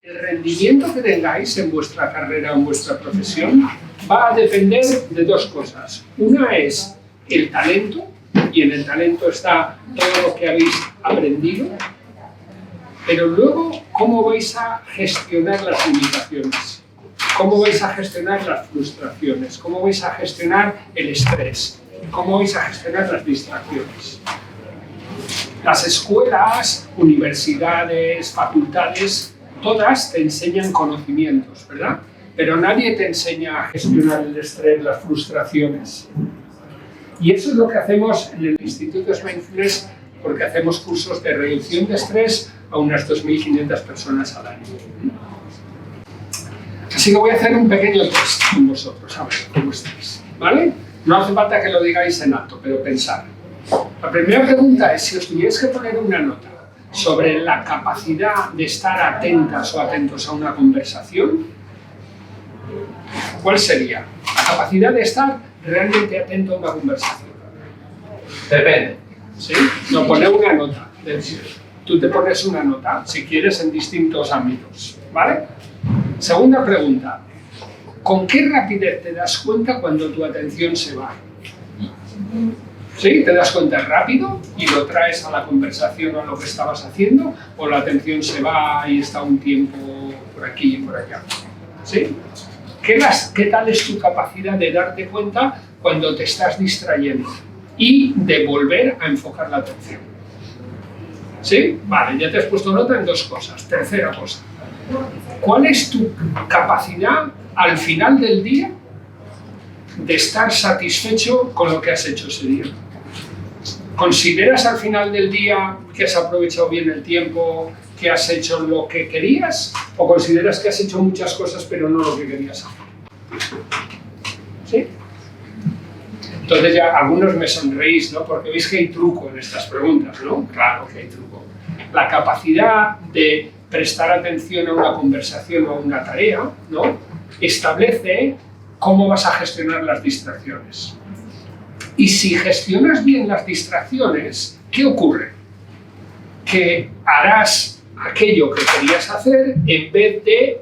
El rendimiento que tengáis en vuestra carrera o en vuestra profesión va a depender de dos cosas. Una es el talento, y en el talento está todo lo que habéis aprendido, pero luego, ¿cómo vais a gestionar las limitaciones? ¿Cómo vais a gestionar las frustraciones? ¿Cómo vais a gestionar el estrés? ¿Cómo vais a gestionar las distracciones? Las escuelas, universidades, facultades, todas te enseñan conocimientos, ¿verdad? Pero nadie te enseña a gestionar el estrés, las frustraciones. Y eso es lo que hacemos en el Instituto de Mindfulness, porque hacemos cursos de reducción de estrés a unas 2.500 personas al año. Así que voy a hacer un pequeño test con vosotros, a ver cómo estáis, ¿vale? No hace falta que lo digáis en alto, pero pensad. La primera pregunta es, si os tuvierais que poner una nota sobre la capacidad de estar atentas o atentos a una conversación, ¿cuál sería? La capacidad de estar realmente atento a una conversación. Depende. ¿Sí? No, poner una nota. Tú te pones una nota, si quieres, en distintos ámbitos, ¿vale? Segunda pregunta. ¿Con qué rapidez te das cuenta cuando tu atención se va? ¿Sí? ¿Te das cuenta rápido y lo traes a la conversación o a lo que estabas haciendo? ¿O la atención se va y está un tiempo por aquí y por allá? ¿Sí? ¿Qué tal es tu capacidad de darte cuenta cuando te estás distrayendo y de volver a enfocar la atención? ¿Sí? Vale, ya te has puesto nota en dos cosas. Tercera cosa. ¿Cuál es tu capacidad al final del día de estar satisfecho con lo que has hecho ese día? ¿Consideras al final del día que has aprovechado bien el tiempo, que has hecho lo que querías? ¿O consideras que has hecho muchas cosas pero no lo que querías hacer? ¿Sí? Entonces ya algunos me sonreís, ¿no? Porque veis que hay truco en estas preguntas, ¿no? Claro que hay truco. La capacidad de prestar atención a una conversación o a una tarea, ¿no? Establece cómo vas a gestionar las distracciones. Y si gestionas bien las distracciones, ¿qué ocurre? Que harás aquello que querías hacer en vez de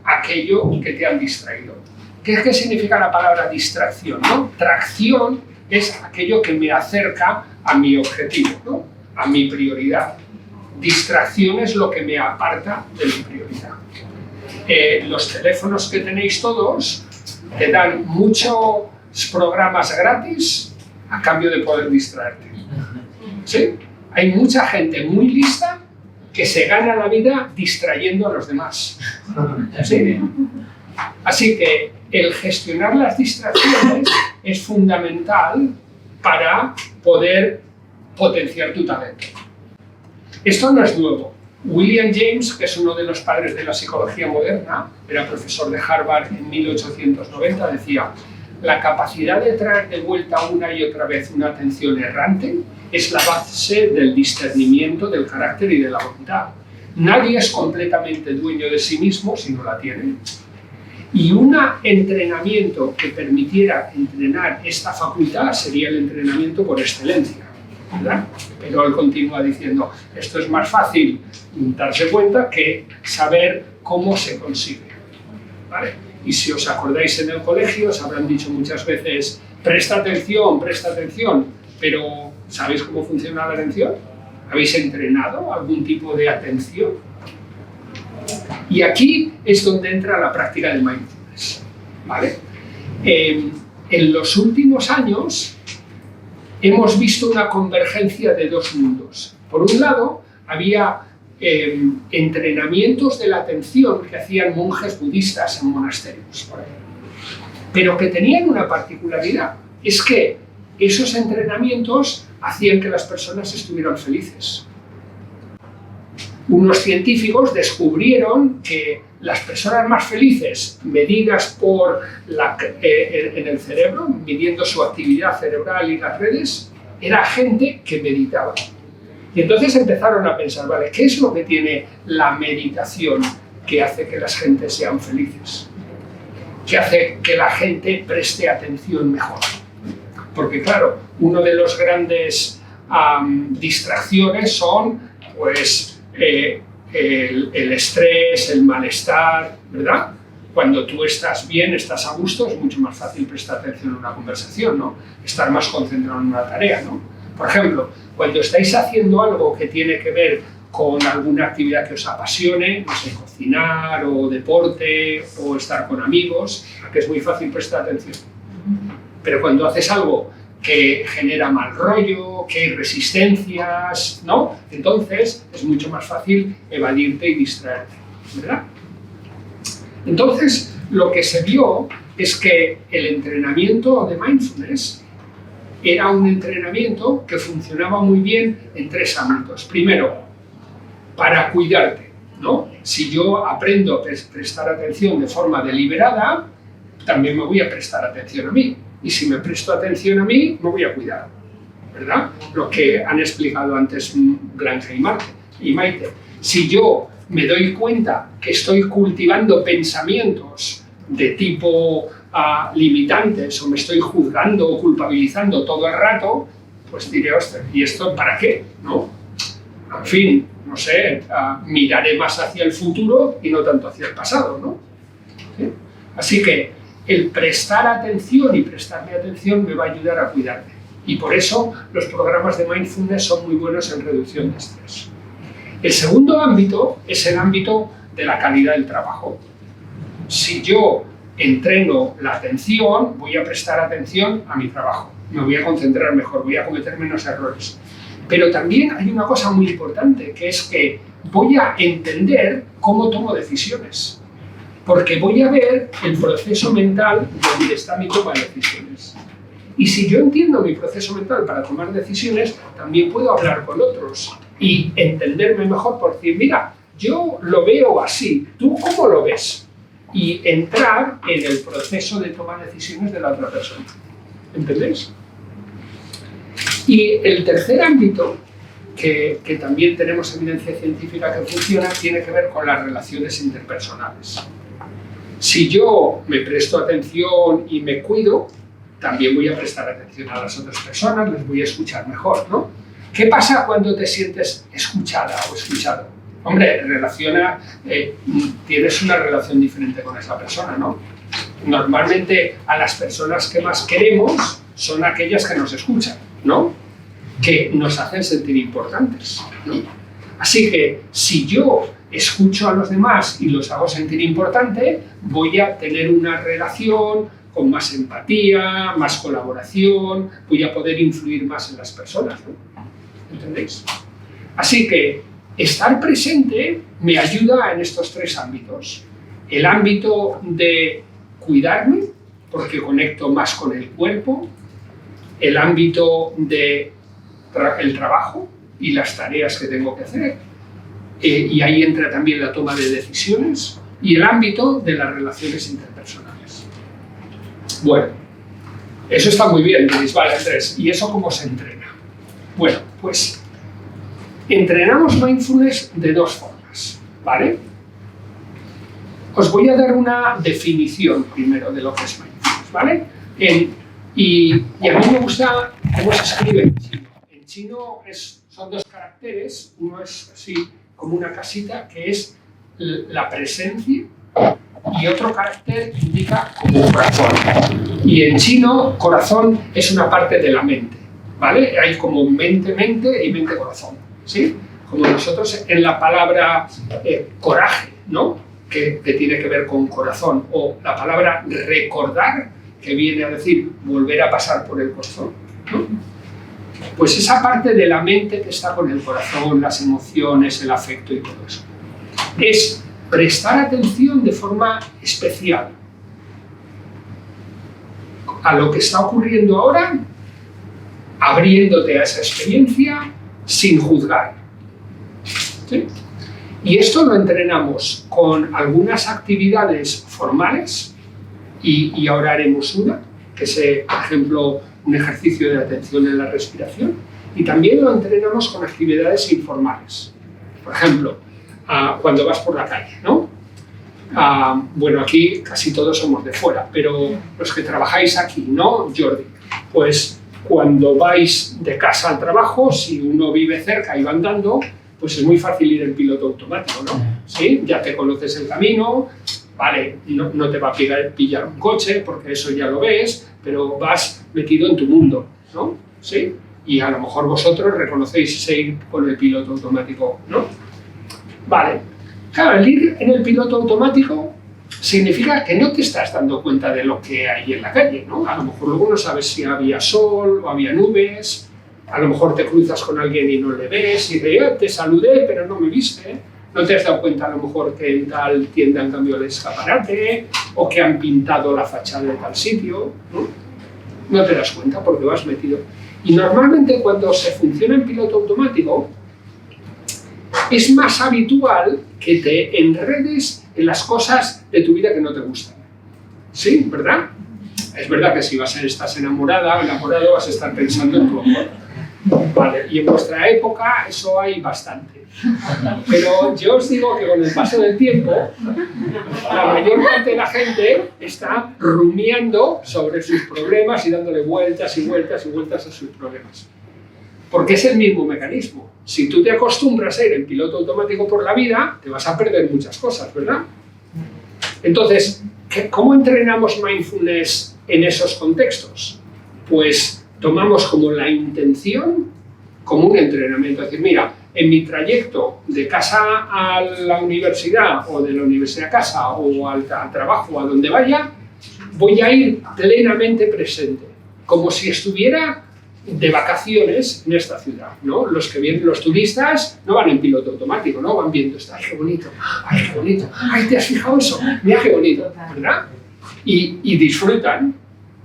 aquello que te han distraído. ¿Qué significa la palabra distracción, ¿no? Tracción es aquello que me acerca a mi objetivo, ¿no? A mi prioridad. Distracción es lo que me aparta de mi prioridad. Los teléfonos que tenéis todos te dan muchos programas gratis a cambio de poder distraerte. ¿Sí? Hay mucha gente muy lista que se gana la vida distrayendo a los demás. ¿Sí? Así que el gestionar las distracciones es fundamental para poder potenciar tu talento. Esto no es nuevo. William James, que es uno de los padres de la psicología moderna, era profesor de Harvard en 1890, decía: la capacidad de traer de vuelta una y otra vez una atención errante es la base del discernimiento, del carácter y de la voluntad. Nadie es completamente dueño de sí mismo si no la tiene. Y un entrenamiento que permitiera entrenar esta facultad sería el entrenamiento por excelencia, ¿verdad? Pero él continúa diciendo, esto es más fácil darse cuenta que saber cómo se consigue, ¿vale? Y si os acordáis en el colegio, os habrán dicho muchas veces, presta atención, pero ¿sabéis cómo funciona la atención? ¿Habéis entrenado algún tipo de atención? Y aquí es donde entra la práctica del mindfulness, ¿vale? En los últimos años hemos visto una convergencia de dos mundos. Por un lado, había entrenamientos de la atención que hacían monjes budistas en monasterios, por ejemplo, pero que tenían una particularidad, es que esos entrenamientos hacían que las personas estuvieran felices. Unos científicos descubrieron que las personas más felices, medidas en el cerebro, midiendo su actividad cerebral y las redes, era gente que meditaba. Y entonces empezaron a pensar, vale, ¿qué es lo que tiene la meditación que hace que las gentes sean felices? Que hace que la gente preste atención mejor. Porque claro, uno de los grandes distracciones son, pues, el estrés, el malestar, ¿verdad? Cuando tú estás bien, estás a gusto, es mucho más fácil prestar atención a una conversación, ¿no? Estar más concentrado en una tarea, ¿no? Por ejemplo, cuando estáis haciendo algo que tiene que ver con alguna actividad que os apasione, no sé, cocinar o deporte o estar con amigos, que es muy fácil prestar atención. Pero cuando haces algo que genera mal rollo, que hay resistencias, ¿no? Entonces es mucho más fácil evadirte y distraerte, ¿verdad? Entonces, lo que se vio es que el entrenamiento de mindfulness era un entrenamiento que funcionaba muy bien en 3 ámbitos. Primero, para cuidarte, ¿no? Si yo aprendo a prestar atención de forma deliberada, también me voy a prestar atención a mí. Y si me presto atención a mí, me voy a cuidar, ¿verdad? Lo que han explicado antes Blanca y Maite. Si yo me doy cuenta que estoy cultivando pensamientos de tipo limitantes o me estoy juzgando o culpabilizando todo el rato, pues diré, ostras, ¿y esto para qué? ¿No? En fin, no sé, miraré más hacia el futuro y no tanto hacia el pasado, ¿no? ¿Sí? Así que el prestar atención y prestarme atención me va a ayudar a cuidarme. Y por eso los programas de mindfulness son muy buenos en reducción de estrés. El segundo ámbito es el ámbito de la calidad del trabajo. Si yo entreno la atención, voy a prestar atención a mi trabajo, me voy a concentrar mejor, voy a cometer menos errores. Pero también hay una cosa muy importante, que es que voy a entender cómo tomo decisiones, porque voy a ver el proceso mental donde está mi toma de decisiones. Y si yo entiendo mi proceso mental para tomar decisiones, también puedo hablar con otros y entenderme mejor por decir, mira, yo lo veo así, ¿tú cómo lo ves? Y entrar en el proceso de toma de decisiones de la otra persona. ¿Entendéis? Y el tercer ámbito, que también tenemos evidencia científica que funciona, tiene que ver con las relaciones interpersonales. Si yo me presto atención y me cuido, también voy a prestar atención a las otras personas, les voy a escuchar mejor, ¿no? ¿Qué pasa cuando te sientes escuchada o escuchado? Hombre, tienes una relación diferente con esa persona, ¿no? Normalmente a las personas que más queremos son aquellas que nos escuchan, ¿no? Que nos hacen sentir importantes, ¿no? Así que si yo escucho a los demás y los hago sentir importante, voy a tener una relación con más empatía, más colaboración, voy a poder influir más en las personas, ¿no? ¿Entendéis? Así que estar presente me ayuda en estos 3 ámbitos. El ámbito de cuidarme, porque conecto más con el cuerpo, el ámbito del trabajo y las tareas que tengo que hacer, y ahí entra también la toma de decisiones, y el ámbito de las relaciones interpersonales. Bueno, eso está muy bien, diréis, vale, Andrés, ¿y eso cómo se entrena? Bueno, pues entrenamos mindfulness de 2 formas, ¿vale? Os voy a dar una definición primero de lo que es mindfulness, ¿vale? Y a mí me gusta cómo se escribe en chino. En chino son 2 caracteres, uno es así como una casita, que es la presencia, y otro carácter indica como corazón. Y en chino, corazón es una parte de la mente, ¿vale? Hay como mente-mente y mente-corazón, ¿sí? Como nosotros en la palabra coraje, ¿no? Que tiene que ver con corazón, o la palabra recordar, que viene a decir volver a pasar por el corazón, ¿no? Pues esa parte de la mente que está con el corazón, las emociones, el afecto y todo eso, es prestar atención de forma especial a lo que está ocurriendo ahora, abriéndote a esa experiencia sin juzgar, ¿sí? Y esto lo entrenamos con algunas actividades formales, y ahora haremos una, que es, por ejemplo, un ejercicio de atención en la respiración, y también lo entrenamos con actividades informales. Por ejemplo, cuando vas por la calle, ¿no? Bueno, aquí casi todos somos de fuera, pero los que trabajáis aquí, ¿no, Jordi? Pues cuando vais de casa al trabajo, si uno vive cerca y va andando, pues es muy fácil ir en piloto automático, ¿no? ¿Sí? Ya te conoces el camino, vale, no te va a pillar un coche, porque eso ya lo ves, pero vas metido en tu mundo, ¿no? ¿Sí? Y a lo mejor vosotros reconocéis ir con el piloto automático, ¿no? Vale. Claro, el ir en el piloto automático significa que no te estás dando cuenta de lo que hay en la calle, ¿no? A lo mejor luego no sabes si había sol o había nubes, a lo mejor te cruzas con alguien y no le ves, y te saludé pero no me viste, no te has dado cuenta a lo mejor que en tal tienda han cambiado el escaparate, o que han pintado la fachada de tal sitio, ¿no? No te das cuenta porque vas metido. Y normalmente cuando se funciona en piloto automático, es más habitual que te enredes en las cosas de tu vida que no te gustan. ¿Sí? ¿Verdad? Es verdad que si estás enamorada o enamorado vas a estar pensando en tu amor. Vale, y en vuestra época eso hay bastante. Pero yo os digo que con el paso del tiempo, la mayor parte de la gente está rumiando sobre sus problemas y dándole vueltas y vueltas y vueltas a sus problemas. Porque es el mismo mecanismo. Si tú te acostumbras a ir en piloto automático por la vida, te vas a perder muchas cosas, ¿verdad? Entonces, ¿cómo entrenamos mindfulness en esos contextos? Pues tomamos como la intención como un entrenamiento. Es decir, mira, en mi trayecto de casa a la universidad o de la universidad a casa o al trabajo, a donde vaya, voy a ir plenamente presente, como si estuviera de vacaciones en esta ciudad, ¿no? Los que vienen, los turistas, no van en piloto automático, ¿no? Van viendo esto, ¡ay, qué bonito! ¡Ay, qué bonito! ¡Ay, te has fijado eso! ¡Mira qué bonito! ¿Verdad? Y disfrutan.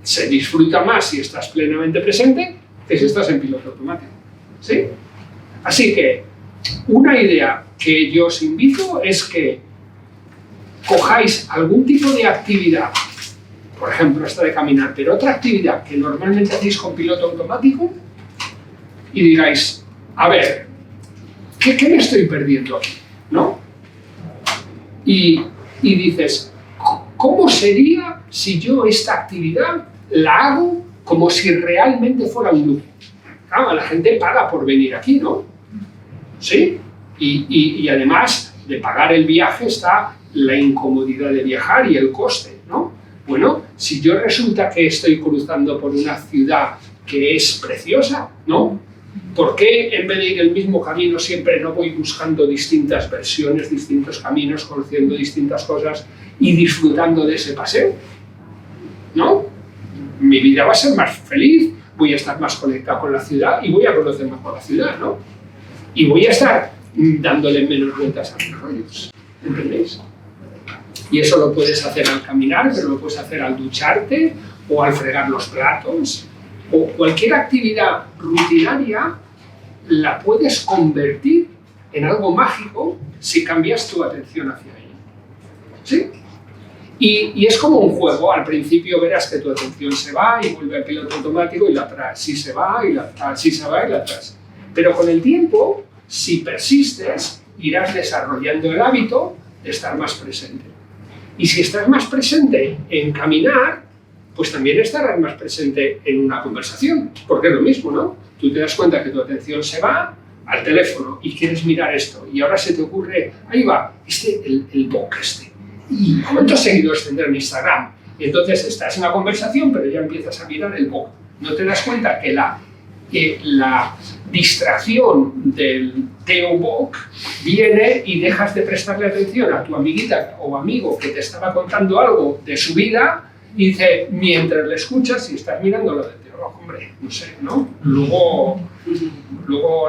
Se disfruta más si estás plenamente presente que si estás en piloto automático, ¿sí? Así que una idea que yo os invito es que cojáis algún tipo de actividad, por ejemplo, esta de caminar, pero otra actividad que normalmente hacéis con piloto automático y digáis, a ver, ¿qué me estoy perdiendo aquí? ¿No? Y dices, ¿cómo sería si yo esta actividad la hago como si realmente fuera un lujo? Claro, la gente paga por venir aquí, ¿no? ¿Sí? Y además de pagar el viaje está la incomodidad de viajar y el coste, ¿no? Bueno, si yo resulta que estoy cruzando por una ciudad que es preciosa, ¿no? ¿Por qué en vez de ir el mismo camino siempre no voy buscando distintas versiones, distintos caminos, conociendo distintas cosas y disfrutando de ese paseo? ¿No? Mi vida va a ser más feliz, voy a estar más conectado con la ciudad y voy a conocer mejor la ciudad, ¿no? Y voy a estar dándole menos vueltas a mis rollos, ¿entendéis? Y eso lo puedes hacer al caminar, pero lo puedes hacer al ducharte o al fregar los platos o cualquier actividad rutinaria la puedes convertir en algo mágico si cambias tu atención hacia ella. ¿Sí? Y es como un juego. Al principio verás que tu atención se va y vuelve al piloto automático y la traes. Si se va y la traes, si se va y la traes. Pero con el tiempo, si persistes, irás desarrollando el hábito de estar más presente. Y si estás más presente en caminar, pues también estarás más presente en una conversación, porque es lo mismo, ¿no? Tú te das cuenta que tu atención se va al teléfono y quieres mirar esto, y ahora se te ocurre, ahí va, el bot este, ¿y cuántos seguidores tendrá en Instagram? Y entonces estás en una conversación, pero ya empiezas a mirar el bot. No te das cuenta que la distracción del Teo-Bok viene y dejas de prestarle atención a tu amiguita o amigo que te estaba contando algo de su vida y dice, mientras le escuchas y estás mirando lo de Teo-Bok, hombre, no sé, ¿no? Luego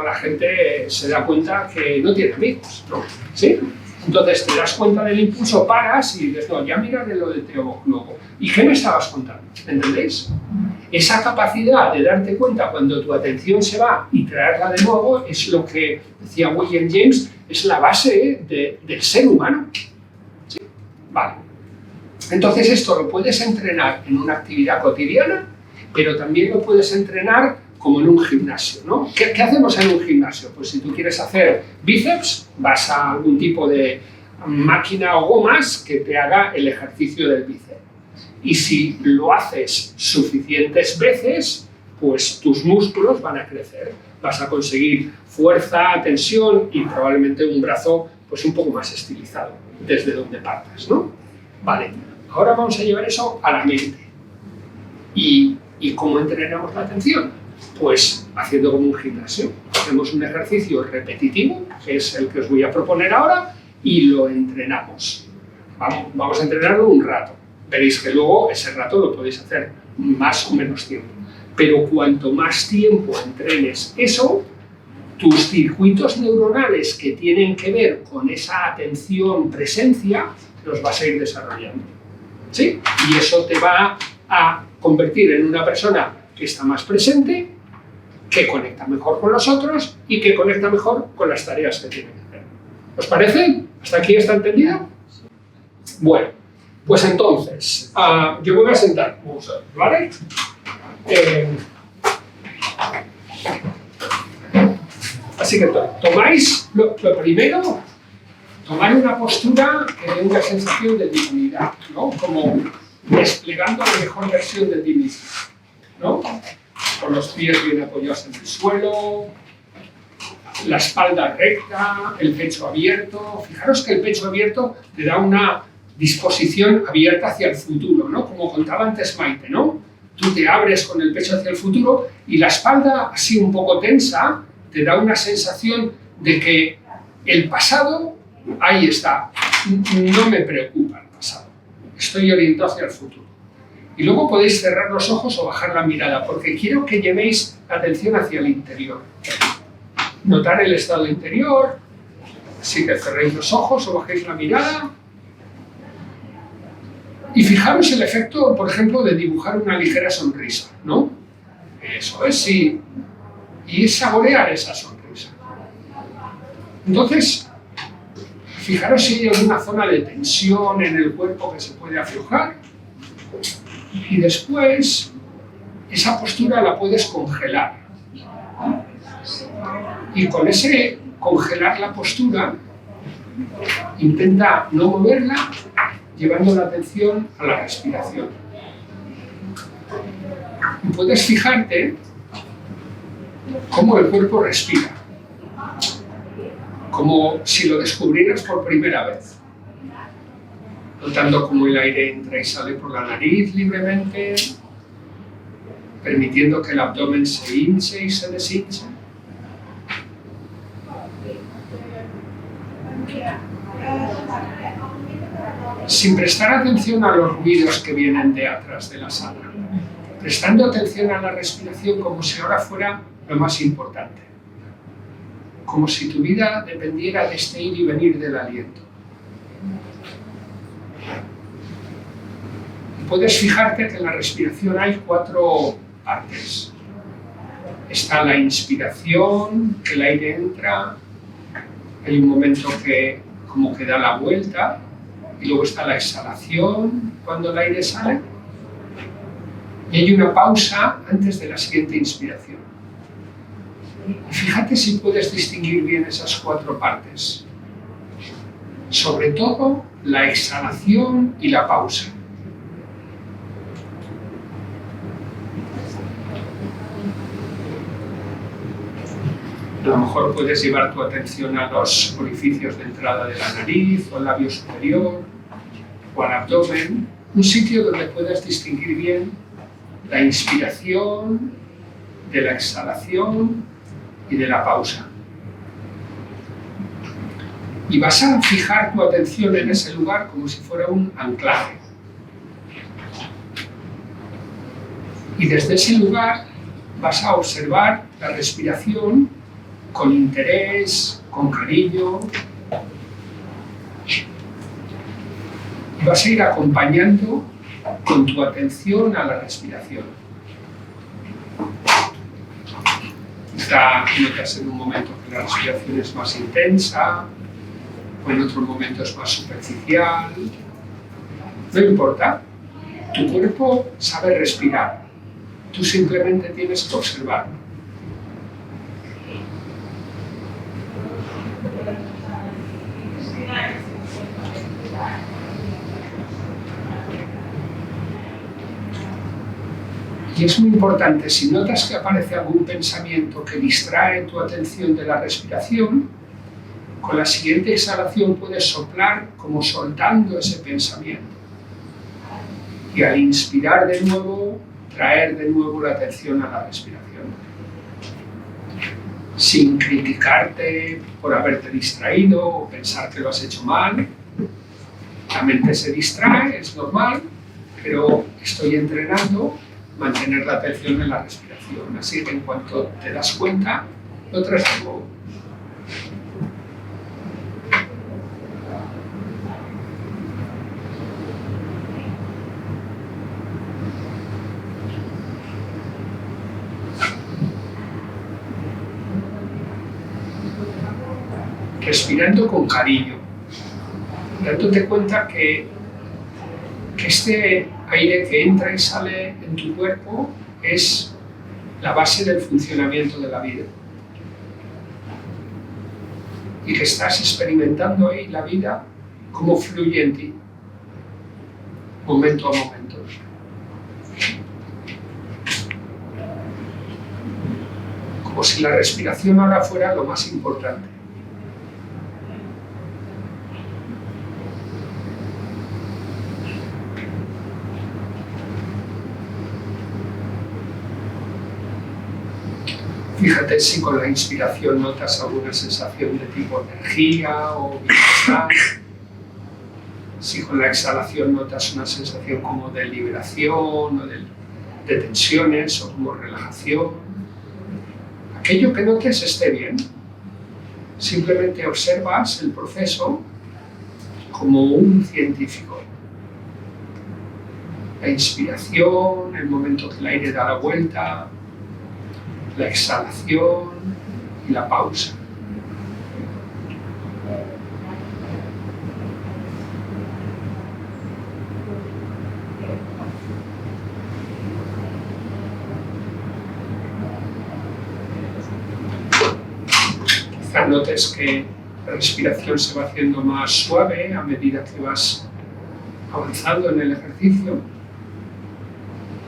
la gente se da cuenta que no tiene amigos, ¿no? ¿Sí? Entonces te das cuenta del impulso, paras y dices, no, ya miraré lo de Teo-Bok luego. ¿Y qué me estabas contando? ¿Entendéis? Esa capacidad de darte cuenta cuando tu atención se va y traerla de nuevo es lo que decía William James, es la base del ser humano. ¿Sí? Vale. Entonces esto lo puedes entrenar en una actividad cotidiana, pero también lo puedes entrenar como en un gimnasio, ¿no? ¿Qué hacemos en un gimnasio? Pues si tú quieres hacer bíceps, vas a algún tipo de máquina o gomas que te haga el ejercicio del bíceps. Y si lo haces suficientes veces, pues tus músculos van a crecer, vas a conseguir fuerza, tensión y probablemente un brazo pues un poco más estilizado desde donde partas, ¿no? Vale, ahora vamos a llevar eso a la mente. ¿Y cómo entrenamos la atención? Pues haciendo como un gimnasio. Hacemos un ejercicio repetitivo, que es el que os voy a proponer ahora, y lo entrenamos. Vamos a entrenarlo un rato. Veréis que luego ese rato lo podéis hacer más o menos tiempo. Pero cuanto más tiempo entrenes eso, tus circuitos neuronales que tienen que ver con esa atención, presencia, los vas a ir desarrollando. ¿Sí? Y eso te va a convertir en una persona que está más presente, que conecta mejor con los otros y que conecta mejor con las tareas que tiene que hacer. ¿Os parece? ¿Hasta aquí está entendido? Bueno, pues entonces, yo me voy a sentar, ¿vale? Así que tomáis, lo primero, tomar una postura que dé una sensación de dignidad, ¿no? Como desplegando la mejor versión de ti mismo, ¿no? Con los pies bien apoyados en el suelo, la espalda recta, el pecho abierto. Fijaros que el pecho abierto te da una disposición abierta hacia el futuro, ¿no? Como contaba antes Maite, ¿no? Tú te abres con el pecho hacia el futuro y la espalda, así un poco tensa, te da una sensación de que el pasado, ahí está, no me preocupa el pasado, estoy orientado hacia el futuro. Y luego podéis cerrar los ojos o bajar la mirada, porque quiero que llevéis la atención hacia el interior. Notar el estado interior, así que cerréis los ojos o bajéis la mirada. Y fijaros el efecto, por ejemplo, de dibujar una ligera sonrisa, ¿no? Eso es, sí. Y saborear esa sonrisa. Entonces, fijaros si hay alguna zona de tensión en el cuerpo que se puede aflojar. Y después, esa postura la puedes congelar. Y con ese congelar la postura, intenta no moverla, llevando la atención a la respiración. Y puedes fijarte cómo el cuerpo respira, como si lo descubrieras por primera vez, notando cómo el aire entra y sale por la nariz libremente, permitiendo que el abdomen se hinche y se deshinche. Sin prestar atención a los ruidos que vienen de atrás de la sala, prestando atención a la respiración como si ahora fuera lo más importante, como si tu vida dependiera de este ir y venir del aliento. Y puedes fijarte que en la respiración hay 4 partes. Está la inspiración, que el aire entra, hay un momento que como que da la vuelta, y luego está la exhalación cuando el aire sale, y hay una pausa antes de la siguiente inspiración. Y fíjate si puedes distinguir bien esas 4 partes, sobre todo la exhalación y la pausa. A lo mejor puedes llevar tu atención a los orificios de entrada de la nariz o al labio superior o al abdomen, un sitio donde puedas distinguir bien la inspiración de la exhalación y de la pausa. Y vas a fijar tu atención en ese lugar como si fuera un anclaje. Y desde ese lugar vas a observar la respiración con interés, con cariño, y vas a ir acompañando con tu atención a la respiración. Quizá notas en un momento que la respiración es más intensa, o en otro momento es más superficial. No importa, tu cuerpo sabe respirar, tú simplemente tienes que observarlo. Y es muy importante, si notas que aparece algún pensamiento que distrae tu atención de la respiración, con la siguiente exhalación puedes soplar como soltando ese pensamiento. Y al inspirar de nuevo, traer de nuevo la atención a la respiración. Sin criticarte por haberte distraído o pensar que lo has hecho mal. La mente se distrae, es normal, pero estoy entrenando mantener la atención en la respiración. Así que en cuanto te das cuenta, lo traes de nuevo. Respirando con cariño, dándote cuenta que este aire que entra y sale en tu cuerpo es la base del funcionamiento de la vida. Y que estás experimentando ahí la vida como fluye en ti, momento a momento. Como si la respiración ahora fuera lo más importante. Fíjate si con la inspiración notas alguna sensación de tipo energía o bienestar. Si con la exhalación notas una sensación como de liberación o de tensiones o como relajación. Aquello que notes esté bien. Simplemente observas el proceso como un científico. La inspiración, el momento que el aire da la vuelta, la exhalación y la pausa. Quizá notes que la respiración se va haciendo más suave a medida que vas avanzando en el ejercicio.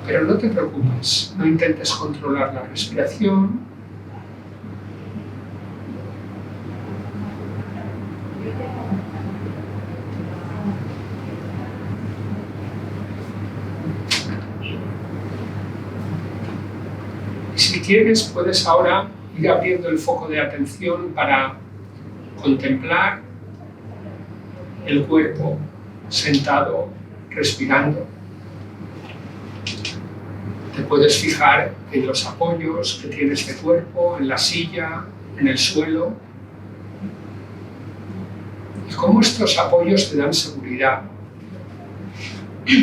Pero no te preocupes, no intentes controlar la respiración. Y si quieres, puedes ahora ir abriendo el foco de atención para contemplar el cuerpo sentado, respirando. Te puedes fijar en los apoyos que tiene este cuerpo, en la silla, en el suelo. Y cómo estos apoyos te dan seguridad. Te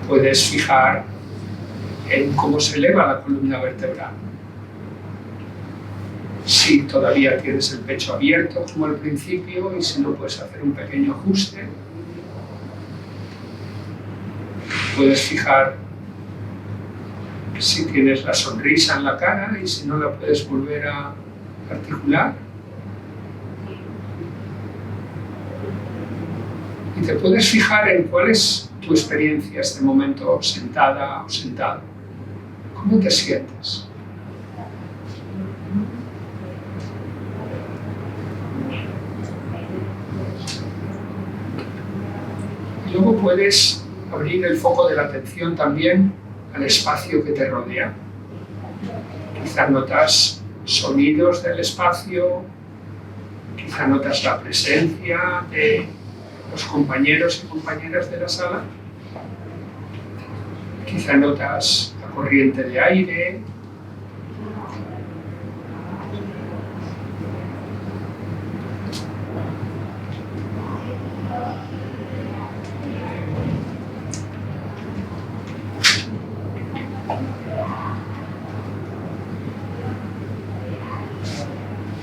puedes fijar en cómo se eleva la columna vertebral. Si todavía tienes el pecho abierto como al principio y si no, puedes hacer un pequeño ajuste. Puedes fijar si tienes la sonrisa en la cara y si no la puedes volver a articular. Y te puedes fijar en cuál es tu experiencia este momento sentada o sentado. ¿Cómo te sientes? Y luego puedes abrir el foco de la atención también al espacio que te rodea. Quizá notas sonidos del espacio, quizá notas la presencia de los compañeros y compañeras de la sala, quizá notas la corriente de aire,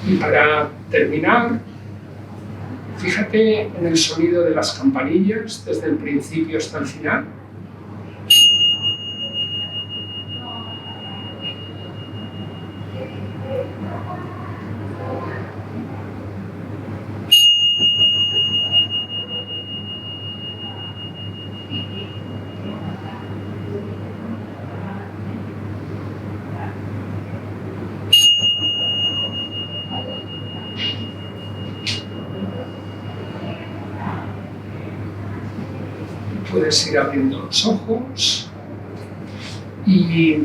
y para terminar, fíjate en el sonido de las campanillas desde el principio hasta el final. Puedes ir abriendo los ojos y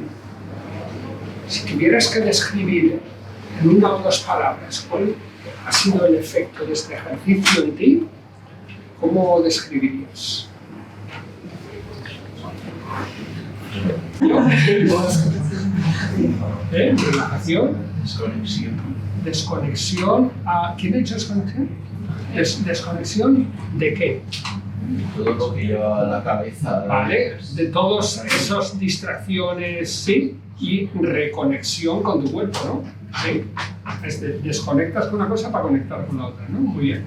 si tuvieras que describir en una o dos palabras cuál ha sido el efecto de este ejercicio en ti, ¿cómo describirías? Relajación. Desconexión. ¿Quién ha hecho desconexión? ¿Desconexión de qué? Todo lo que lleva a la cabeza. Vale, de todas esas distracciones, sí, y reconexión con tu cuerpo, ¿no? Sí. Desconectas con una cosa para conectar con la otra, ¿no? Muy bien.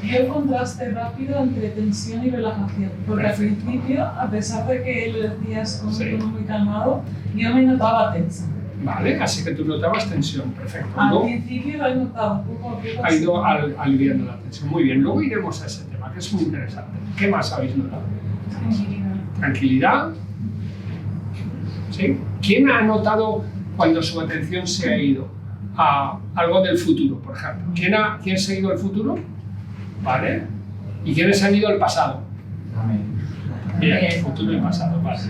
Y el contraste rápido entre tensión y relajación, porque Perfecto. al principio, a pesar de que lo decías con un Sí. tono muy calmado, yo me notaba tensa. Vale, así que tú notabas tensión, perfecto. Al Luego principio lo he notado poco a poco. ha ido aliviando la tensión. Muy bien, luego iremos a ese tema, que es muy interesante. ¿Qué más habéis notado? Tranquilidad. Tranquilidad. ¿Sí? ¿Quién ha notado cuando su atención se ha ido a algo del futuro, por ejemplo? ¿Quién se ha ido al futuro? ¿Vale? ¿Y quiénes se han ido al pasado? Bien, futuro y pasado, vale.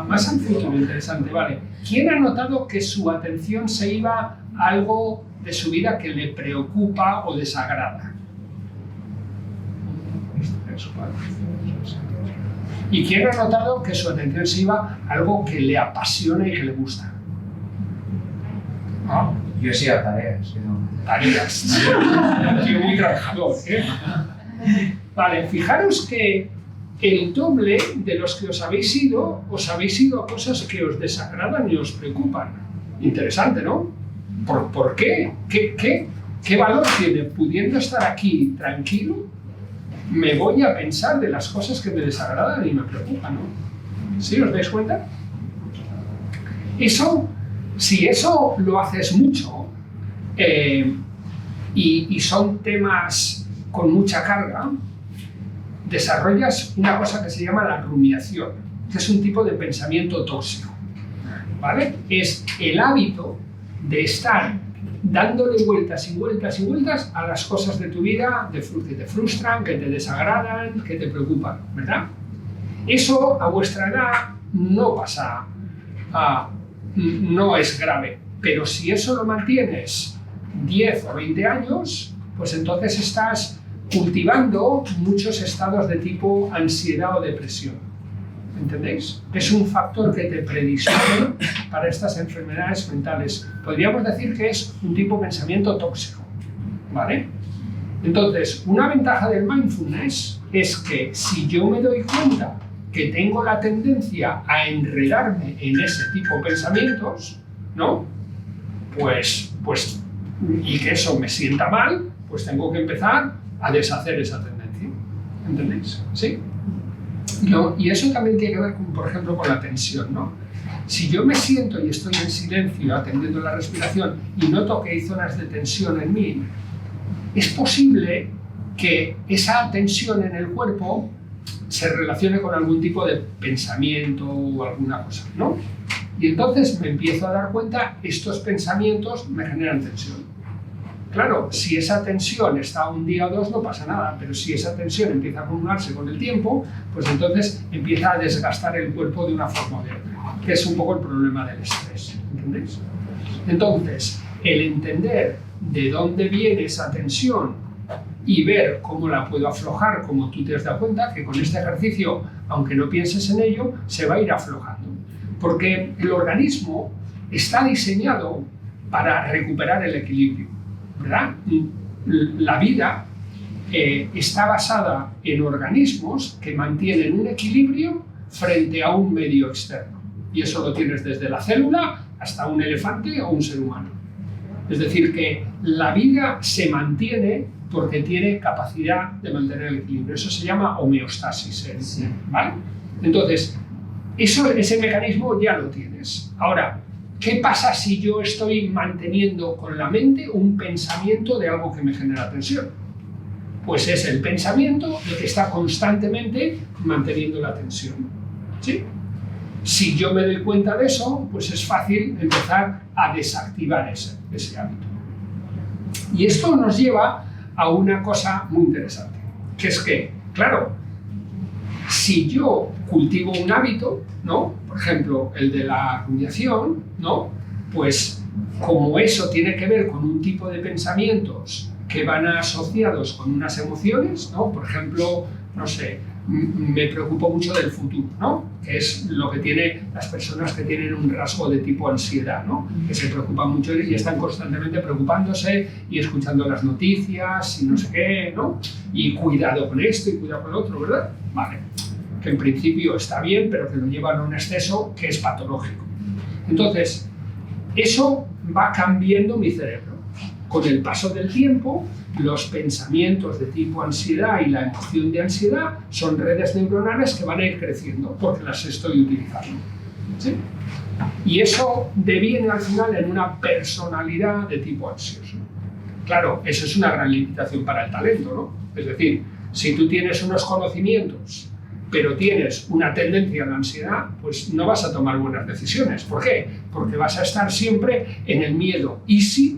Más al futuro, interesante, vale. ¿Quién ha notado que su atención se iba a algo de su vida que le preocupa o desagrada? ¿Y quién ha notado que su atención se iba a algo que le apasiona y que le gusta? ¿Ah? Yo sí a tareas. Tareas. Un tío muy trabajador, ¿eh? Vale, fijaros que el doble de los que os habéis ido a cosas que os desagradan y os preocupan. Interesante, ¿no? ¿Por qué? ¿Qué valor tiene? Pudiendo estar aquí tranquilo, me voy a pensar de las cosas que me desagradan y me preocupan, ¿no? ¿Sí? ¿Os dais cuenta? Si eso lo haces mucho y son temas con mucha carga, desarrollas una cosa que se llama la rumiación, que es un tipo de pensamiento tóxico, ¿vale? Es el hábito de estar dándole vueltas y vueltas y vueltas a las cosas de tu vida que te frustran, que te desagradan, que te preocupan, ¿verdad? Eso a vuestra edad no pasa, no es grave, pero si eso lo mantienes 10 o 20 años, pues entonces estás cultivando muchos estados de tipo ansiedad o depresión. ¿Entendéis? Es un factor que te predispone para estas enfermedades mentales. Podríamos decir que es un tipo de pensamiento tóxico, ¿vale? Entonces, una ventaja del mindfulness es que si yo me doy cuenta que tengo la tendencia a enredarme en ese tipo de pensamientos, ¿no? Pues, y que eso me sienta mal, pues tengo que empezar a deshacer esa tendencia. ¿Entendéis? ¿Sí? No, y eso también tiene que ver, por ejemplo, con la tensión, ¿no? Si yo me siento y estoy en silencio atendiendo la respiración y noto que hay zonas de tensión en mí, es posible que esa tensión en el cuerpo se relacione con algún tipo de pensamiento o alguna cosa, ¿no? Y entonces me empiezo a dar cuenta, estos pensamientos me generan tensión. Claro, si esa tensión está un día o dos no pasa nada, pero si esa tensión empieza a acumularse con el tiempo, pues entonces empieza a desgastar el cuerpo de una forma o de otra, que es un poco el problema del estrés, ¿entendéis? Entonces, el entender de dónde viene esa tensión y ver cómo la puedo aflojar, como tú te has dado cuenta, que con este ejercicio, aunque no pienses en ello, se va a ir aflojando. Porque el organismo está diseñado para recuperar el equilibrio, ¿verdad? La vida está basada en organismos que mantienen un equilibrio frente a un medio externo. Y eso lo tienes desde la célula hasta un elefante o un ser humano. Es decir, que la vida se mantiene porque tiene capacidad de mantener el equilibrio. Eso se llama homeostasis, ¿vale? Entonces, ese mecanismo ya lo tienes. Ahora, ¿qué pasa si yo estoy manteniendo con la mente un pensamiento de algo que me genera tensión? Pues es el pensamiento el que está constantemente manteniendo la tensión, ¿sí? Si yo me doy cuenta de eso, pues es fácil empezar a desactivar ese hábito. Y esto nos lleva a una cosa muy interesante, que es que, claro, Si yo cultivo un hábito, ¿no? Por ejemplo, el de la rumiación, ¿no? Pues como eso tiene que ver con un tipo de pensamientos que van asociados con unas emociones, ¿no? Por ejemplo, no sé, me preocupo mucho del futuro, ¿no? Que es lo que tienen las personas que tienen un rasgo de tipo ansiedad, ¿no? Que se preocupan mucho y están constantemente preocupándose y escuchando las noticias y no sé qué, ¿no? Y cuidado con esto y cuidado con lo otro, ¿verdad? Vale, que en principio está bien, pero que lo llevan a un exceso que es patológico. Entonces, eso va cambiando mi cerebro. Con el paso del tiempo, los pensamientos de tipo ansiedad y la emoción de ansiedad son redes neuronales que van a ir creciendo porque las estoy utilizando. ¿Sí? Y eso deviene al final en una personalidad de tipo ansioso. Claro, eso es una gran limitación para el talento, ¿no? Es decir, si tú tienes unos conocimientos pero tienes una tendencia a la ansiedad, pues no vas a tomar buenas decisiones. ¿Por qué? Porque vas a estar siempre en el miedo. ¿Sí?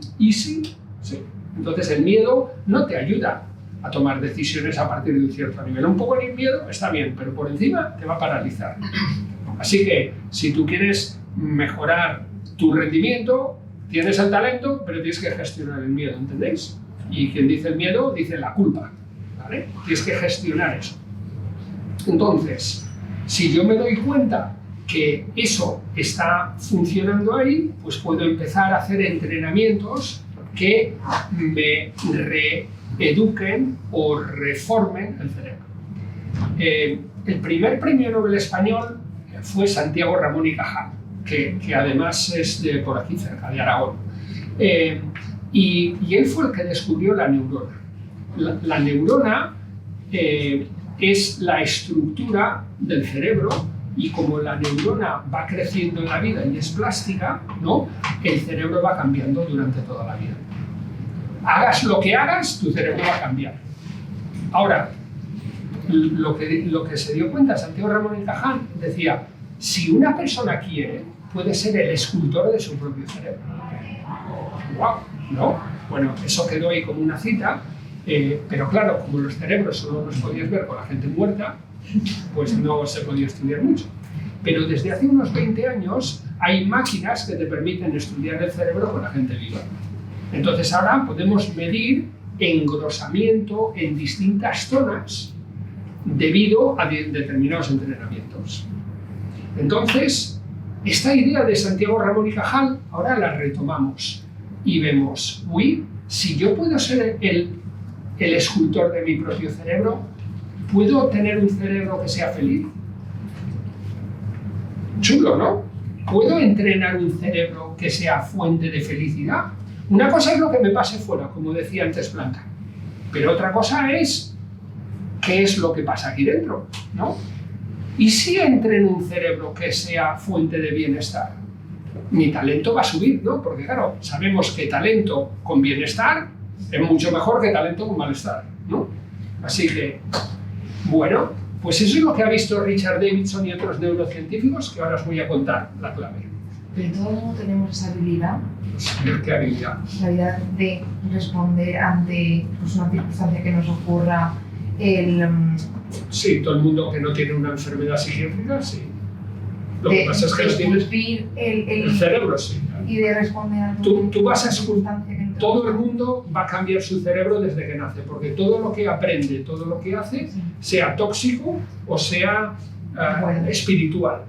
Entonces el miedo no te ayuda a tomar decisiones a partir de un cierto nivel. Un poco de miedo está bien, pero por encima te va a paralizar. Así que si tú quieres mejorar tu rendimiento, tienes el talento, pero tienes que gestionar el miedo, ¿entendéis? Y quien dice el miedo, dice la culpa, ¿vale? Tienes que gestionar eso. Entonces, si yo me doy cuenta que eso está funcionando ahí, pues puedo empezar a hacer entrenamientos que me reeduquen o reformen el cerebro. El primer premio Nobel español fue Santiago Ramón y Cajal, que además es de por aquí cerca, de Aragón. Y él fue el que descubrió la neurona. La neurona es la estructura del cerebro y como la neurona va creciendo en la vida y es plástica, ¿no? El cerebro va cambiando durante toda la vida. Hagas lo que hagas, tu cerebro va a cambiar. Ahora, lo que se dio cuenta Santiago Ramón y Cajal decía, si una persona quiere, puede ser el escultor de su propio cerebro. ¡Wow! ¿No? Bueno, eso quedó ahí como una cita. Pero claro, como los cerebros solo los podías ver con la gente muerta, pues no se podía estudiar mucho. Pero desde hace unos 20 años hay máquinas que te permiten estudiar el cerebro con la gente viva. Entonces ahora podemos medir engrosamiento en distintas zonas debido a determinados entrenamientos. Entonces, esta idea de Santiago Ramón y Cajal ahora la retomamos y vemos, uy, si yo puedo ser el escultor de mi propio cerebro, ¿puedo tener un cerebro que sea feliz? Chulo, ¿no? ¿Puedo entrenar un cerebro que sea fuente de felicidad? Una cosa es lo que me pase fuera, como decía antes Blanca, pero otra cosa es qué es lo que pasa aquí dentro, ¿no? ¿Y si entreno un cerebro que sea fuente de bienestar? Mi talento va a subir, ¿no? Porque claro, sabemos que talento con bienestar es mucho mejor que talento con malestar, ¿no? Así que, bueno, pues eso es lo que ha visto Richard Davidson y otros neurocientíficos, que ahora os voy a contar la clave. Pero todo el mundo tenemos esa habilidad. ¿Qué habilidad? La habilidad de responder ante pues, una circunstancia que nos ocurra. Sí, todo el mundo que no tiene una enfermedad psiquiátrica, sí. Lo que pasa es que no tienes el cerebro, sí. Y de responder a tú vas a circunstancia que todo el mundo va a cambiar su cerebro desde que nace, porque todo lo que aprende, todo lo que hace, sí, sea tóxico o sea espiritual.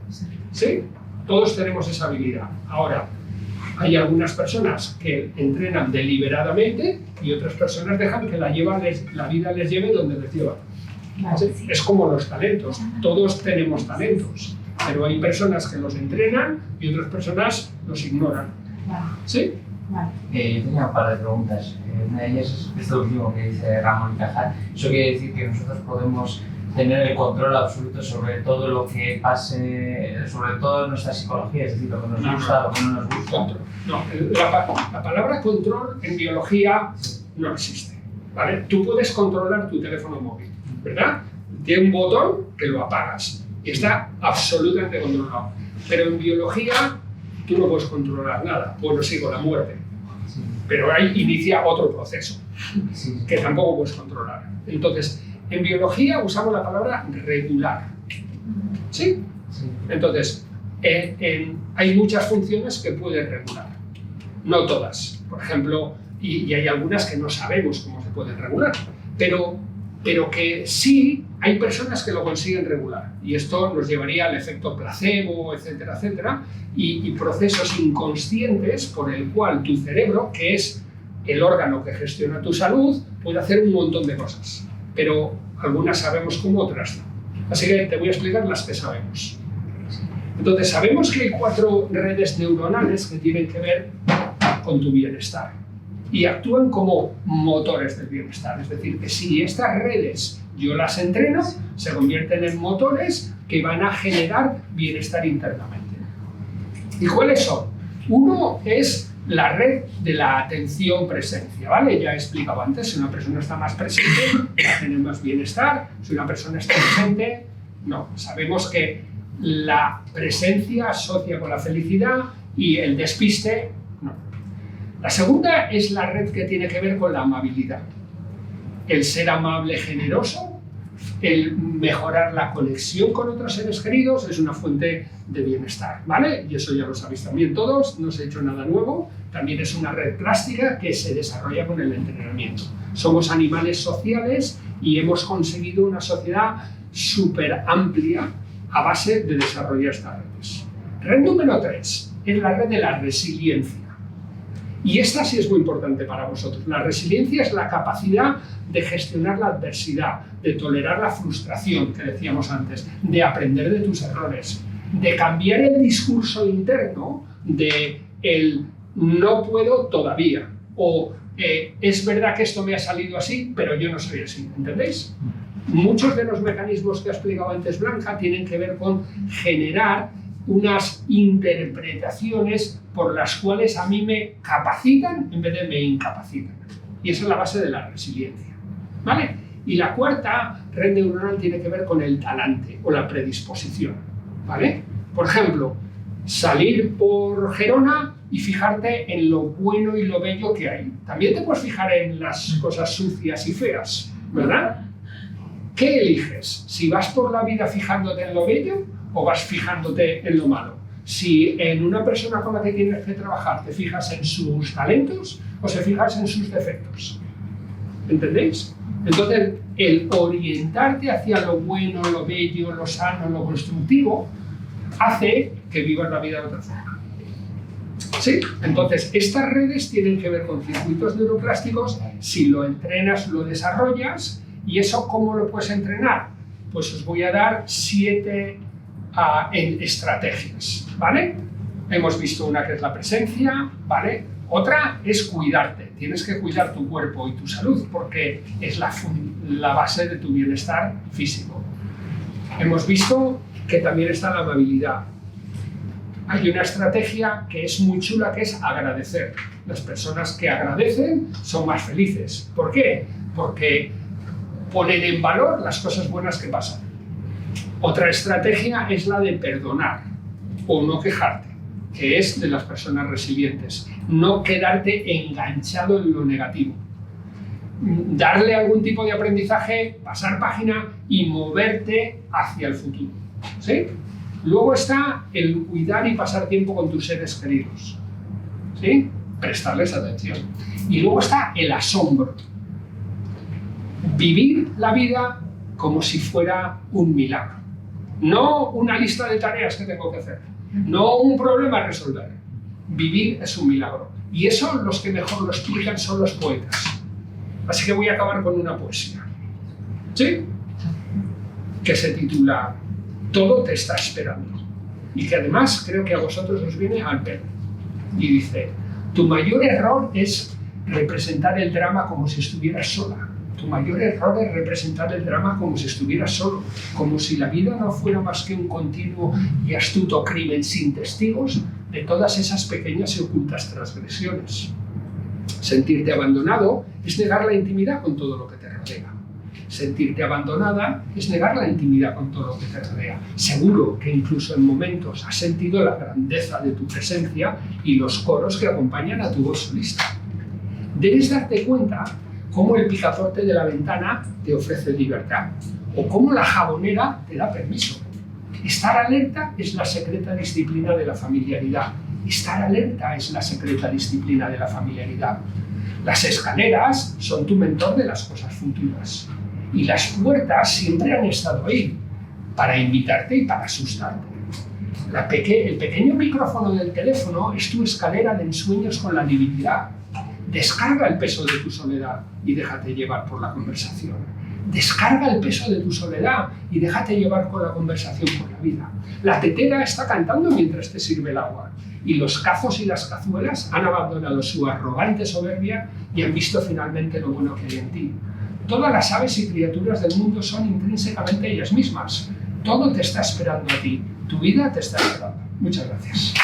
¿Sí? Todos tenemos esa habilidad. Ahora, hay algunas personas que entrenan deliberadamente y otras personas dejan que la vida les lleve donde les lleva. ¿Sí? sí. Es como los talentos. Todos tenemos talentos, pero hay personas que los entrenan y otras personas los ignoran. Vale. ¿Sí? Vale. Yo tenía un par de preguntas. Una de ellas es esto último que dice Ramón y Cajal. Eso quiere decir que nosotros podemos tener el control absoluto sobre todo lo que pase, sobre todo nuestra psicología, es decir, lo que nos gusta, lo que no nos gusta. Control. No, la palabra control en biología no existe, ¿vale? Tú puedes controlar tu teléfono móvil, ¿verdad? Tiene un botón que lo apagas y está absolutamente controlado. Pero en biología tú no puedes controlar nada, bueno, sí, con la muerte. Sí. Pero ahí inicia otro proceso Sí. que tampoco puedes controlar. Entonces, En biología usamos la palabra regular. ¿Sí? Sí. Entonces, hay muchas funciones que pueden regular. No todas. Por ejemplo, y hay algunas que no sabemos cómo se pueden regular. Pero que sí hay personas que lo consiguen regular. Y esto nos llevaría al efecto placebo, etcétera, etcétera, y procesos inconscientes por el cual tu cerebro, que es el órgano que gestiona tu salud, puede hacer un montón de cosas. Pero algunas sabemos cómo, otras no. Así que te voy a explicar las que sabemos. Entonces, sabemos que hay 4 redes neuronales que tienen que ver con tu bienestar y actúan como motores del bienestar. Es decir, que si estas redes yo las entreno, se convierten en motores que van a generar bienestar internamente. ¿Y cuáles son? Uno es la red de la atención-presencia, ¿vale? Ya he explicado antes, si una persona está más presente, va a tener más bienestar. Si una persona está presente, no. Sabemos que la presencia asocia con la felicidad y el despiste, no. La segunda es la red que tiene que ver con la amabilidad. El ser amable, generoso, el mejorar la conexión con otros seres queridos es una fuente de bienestar, ¿vale? Y eso ya lo sabéis también todos, no os he hecho nada nuevo. También es una red plástica que se desarrolla con el entrenamiento. Somos animales sociales y hemos conseguido una sociedad súper amplia a base de desarrollar estas redes. Red número 3 es la red de la resiliencia. Y esta sí es muy importante para vosotros. La resiliencia es la capacidad de gestionar la adversidad, de tolerar la frustración, que decíamos antes, de aprender de tus errores, de cambiar el discurso interno de el no puedo todavía, o es verdad que esto me ha salido así, pero yo no soy así, ¿entendéis? Muchos de los mecanismos que ha explicado antes Blanca tienen que ver con generar unas interpretaciones por las cuales a mí me capacitan en vez de me incapacitan. Y esa es la base de la resiliencia, ¿vale? Y la cuarta red neuronal tiene que ver con el talante o la predisposición, ¿vale? Por ejemplo, salir por Gerona y fijarte en lo bueno y lo bello que hay. También te puedes fijar en las cosas sucias y feas, ¿verdad? ¿Qué eliges? ¿Si vas por la vida fijándote en lo bello o vas fijándote en lo malo? Si en una persona con la que tienes que trabajar te fijas en sus talentos o se fijas en sus defectos. ¿Entendéis? Entonces, el orientarte hacia lo bueno, lo bello, lo sano, lo constructivo, hace que vivas la vida de otra forma. ¿Sí? Entonces, estas redes tienen que ver con circuitos neuroplásticos. Si lo entrenas, lo desarrollas. ¿Y eso cómo lo puedes entrenar? Pues os voy a dar 7 estrategias, ¿vale? Hemos visto una que es la presencia, ¿vale? Otra es cuidarte. Tienes que cuidar tu cuerpo y tu salud porque es la base de tu bienestar físico. Hemos visto que también está la amabilidad. Hay una estrategia que es muy chula, que es agradecer. Las personas que agradecen son más felices. ¿Por qué? Porque ponen en valor las cosas buenas que pasan. Otra estrategia es la de perdonar o no quejarte, que es de las personas resilientes. No quedarte enganchado en lo negativo. Darle algún tipo de aprendizaje, pasar página y moverte hacia el futuro, ¿sí? Luego está el cuidar y pasar tiempo con tus seres queridos, ¿sí? Prestarles atención. Y luego está el asombro. Vivir la vida como si fuera un milagro. No una lista de tareas que tengo que hacer. No un problema a resolver. Vivir es un milagro. Y eso los que mejor lo explican son los poetas. Así que voy a acabar con una poesía, ¿sí? Que se titula Todo te está esperando. Y que además creo que a vosotros os viene al pelo. Y dice, tu mayor error es representar el drama como si estuvieras sola. Tu mayor error es representar el drama como si estuvieras solo, como si la vida no fuera más que un continuo y astuto crimen sin testigos de todas esas pequeñas y ocultas transgresiones. Sentirte abandonado es negar la intimidad con todo lo que te rodea. Sentirte abandonada es negar la intimidad con todo lo que te rodea. Seguro que incluso en momentos has sentido la grandeza de tu presencia y los coros que acompañan a tu voz solista. Debes darte cuenta cómo el picaporte de la ventana te ofrece libertad, o cómo la jabonera te da permiso. Estar alerta es la secreta disciplina de la familiaridad. Estar alerta es la secreta disciplina de la familiaridad. Las escaleras son tu mentor de las cosas futuras. Y las puertas siempre han estado ahí, para invitarte y para asustarte. El pequeño micrófono del teléfono es tu escalera de ensueños con la divinidad. Descarga el peso de tu soledad y déjate llevar por la conversación. Descarga el peso de tu soledad y déjate llevar con la conversación por la vida. La tetera está cantando mientras te sirve el agua. Y los cazos y las cazuelas han abandonado su arrogante soberbia y han visto finalmente lo bueno que hay en ti. Todas las aves y criaturas del mundo son intrínsecamente ellas mismas. Todo te está esperando a ti. Tu vida te está esperando. Muchas gracias.